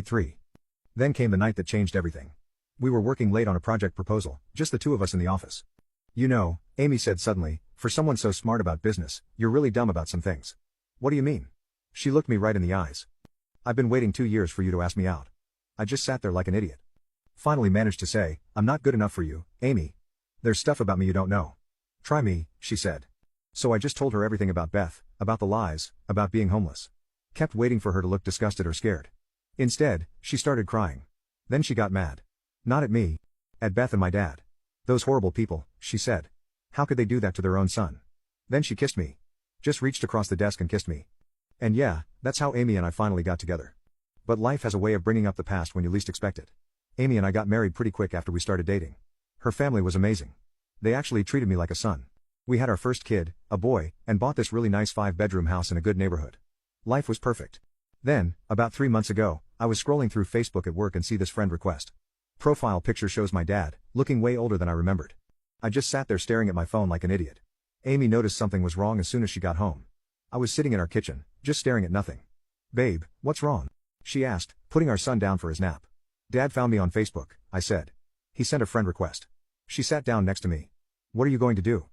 Pt.3. Then came the night that changed everything. We were working late on a project proposal, just the two of us in the office. You know, Amy said suddenly, for someone so smart about business, you're really dumb about some things. What do you mean? She looked me right in the eyes. I've been waiting 2 years for you to ask me out. I just sat there like an idiot. Finally managed to say, I'm not good enough for you, Amy. There's stuff about me you don't know. Try me, she said. So I just told her everything about Beth, about the lies, about being homeless. Kept waiting for her to look disgusted or scared. Instead, she started crying. Then she got mad. Not at me. At Beth and my dad. Those horrible people, she said. How could they do that to their own son? Then she kissed me. Just reached across the desk and kissed me. And yeah, that's how Amy and I finally got together. But life has a way of bringing up the past when you least expect it. Amy and I got married pretty quick after we started dating. Her family was amazing. They actually treated me like a son. We had our first kid, a boy, and bought this really nice 5-bedroom house in a good neighborhood. Life was perfect. Then, about 3 months ago, I was scrolling through Facebook at work and see this friend request. Profile picture shows my dad, looking way older than I remembered. I just sat there staring at my phone like an idiot. Amy noticed something was wrong as soon as she got home. I was sitting in our kitchen, just staring at nothing. Babe, what's wrong? She asked, putting our son down for his nap. Dad found me on Facebook, I said. He sent a friend request. She sat down next to me. What are you going to do?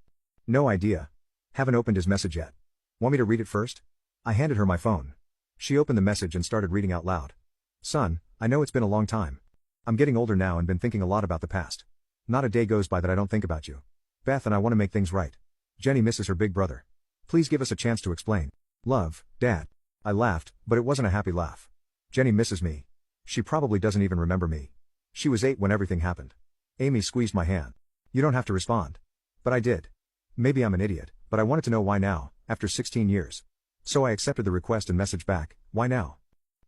No idea. Haven't opened his message yet. Want me to read it first? I handed her my phone. She opened the message and started reading out loud. Son, I know it's been a long time. I'm getting older now and been thinking a lot about the past. Not a day goes by that I don't think about you. Beth and I want to make things right. Jenny misses her big brother. Please give us a chance to explain. Love, Dad. I laughed, but it wasn't a happy laugh. Jenny misses me. She probably doesn't even remember me. She was 8 when everything happened. Amy squeezed my hand. You don't have to respond. But I did. Maybe I'm an idiot, but I wanted to know why now, after 16 years. So I accepted the request and messaged back, why now?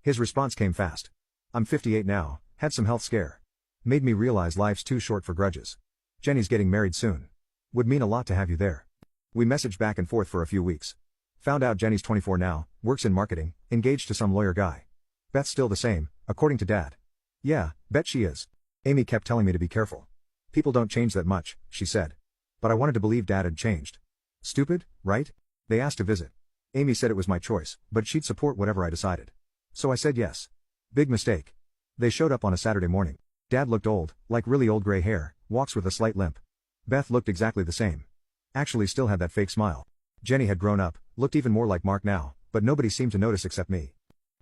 His response came fast. I'm 58 now, had some health scare. Made me realize life's too short for grudges. Jenny's getting married soon. Would mean a lot to have you there. We messaged back and forth for a few weeks. Found out Jenny's 24 now, works in marketing, engaged to some lawyer guy. Beth's still the same, according to Dad. Yeah, bet she is. Amy kept telling me to be careful. People don't change that much, she said. But I wanted to believe Dad had changed. Stupid, right? They asked to visit. Amy said it was my choice, but she'd support whatever I decided. So I said yes. Big mistake. They showed up on a Saturday morning. Dad looked old, like really old gray hair, walks with a slight limp. Beth looked exactly the same. Actually still had that fake smile. Jenny had grown up, looked even more like Mark now, but nobody seemed to notice except me.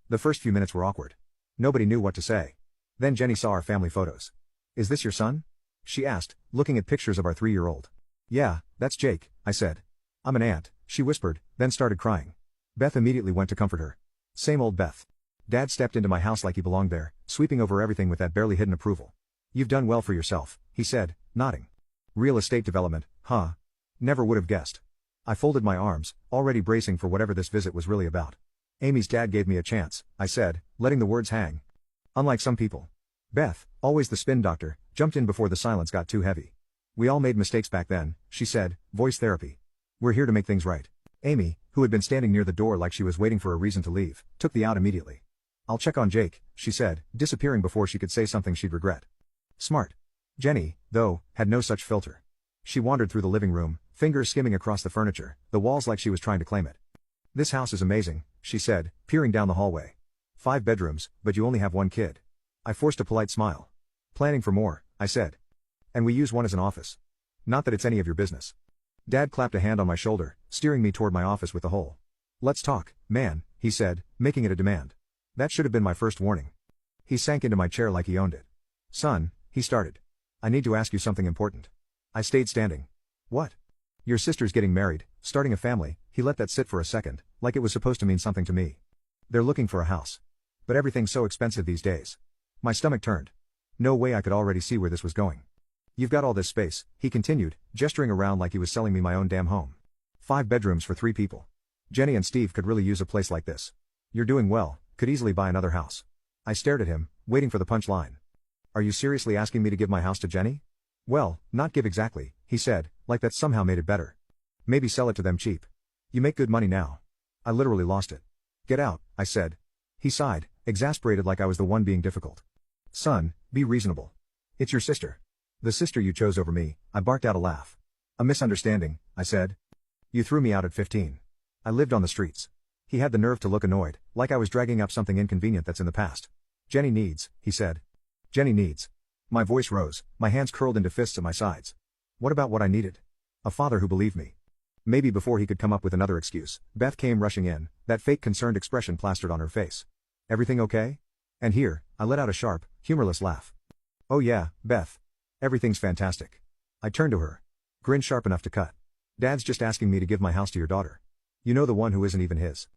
The first few minutes were awkward. Nobody knew what to say. Then Jenny saw our family photos. Is this your son? She asked, looking at pictures of our 3-year-old. Yeah, that's Jake, I said. I'm an aunt, she whispered, then started crying. Beth immediately went to comfort her. Same old Beth. Dad stepped into my house like he belonged there, sweeping over everything with that barely hidden approval. You've done well for yourself, he said, nodding. Real estate development, huh? Never would have guessed. I folded my arms, already bracing for whatever this visit was really about. Amy's dad gave me a chance, I said, letting the words hang. Unlike some people. Beth, always the spin doctor, jumped in before the silence got too heavy. We all made mistakes back then, she said, voice therapy. We're here to make things right. Amy, who had been standing near the door like she was waiting for a reason to leave, took the out immediately. I'll check on Jake, she said, disappearing before she could say something she'd regret. Smart. Jenny, though, had no such filter. She wandered through the living room, fingers skimming across the furniture, the walls like she was trying to claim it. This house is amazing, she said, peering down the hallway. 5 bedrooms, but you only have 1 kid. I forced a polite smile. Planning for more, I said. And we use one as an office. Not that it's any of your business. Dad clapped a hand on my shoulder, steering me toward my office with the hole. Let's talk, man, he said, making it a demand. That should have been my first warning. He sank into my chair like he owned it. Son, he started. I need to ask you something important. I stayed standing. What? Your sister's getting married, starting a family. He let that sit for a second, like it was supposed to mean something to me. They're looking for a house. But everything's so expensive these days. My stomach turned. No way I could already see where this was going. You've got all this space, he continued, gesturing around like he was selling me my own damn home. 5 bedrooms for 3 people. Jenny and Steve could really use a place like this. You're doing well, could easily buy another house. I stared at him, waiting for the punchline. Are you seriously asking me to give my house to Jenny? Well, not give exactly, he said, like that somehow made it better. Maybe sell it to them cheap. You make good money now. I literally lost it. Get out, I said. He sighed, exasperated like I was the one being difficult. Son, be reasonable. It's your sister. The sister you chose over me, I barked out a laugh. A misunderstanding, I said. You threw me out at 15. I lived on the streets. He had the nerve to look annoyed, like I was dragging up something inconvenient that's in the past. Jenny needs, he said. Jenny needs. My voice rose, my hands curled into fists at my sides. What about what I needed? A father who believed me. Maybe before he could come up with another excuse, Beth came rushing in, that fake concerned expression plastered on her face. Everything okay? And here, I let out a sharp, humorless laugh. Oh yeah, Beth. Everything's fantastic. I turned to her. Grin sharp enough to cut. Dad's just asking me to give my house to your daughter. You know, the one who isn't even his.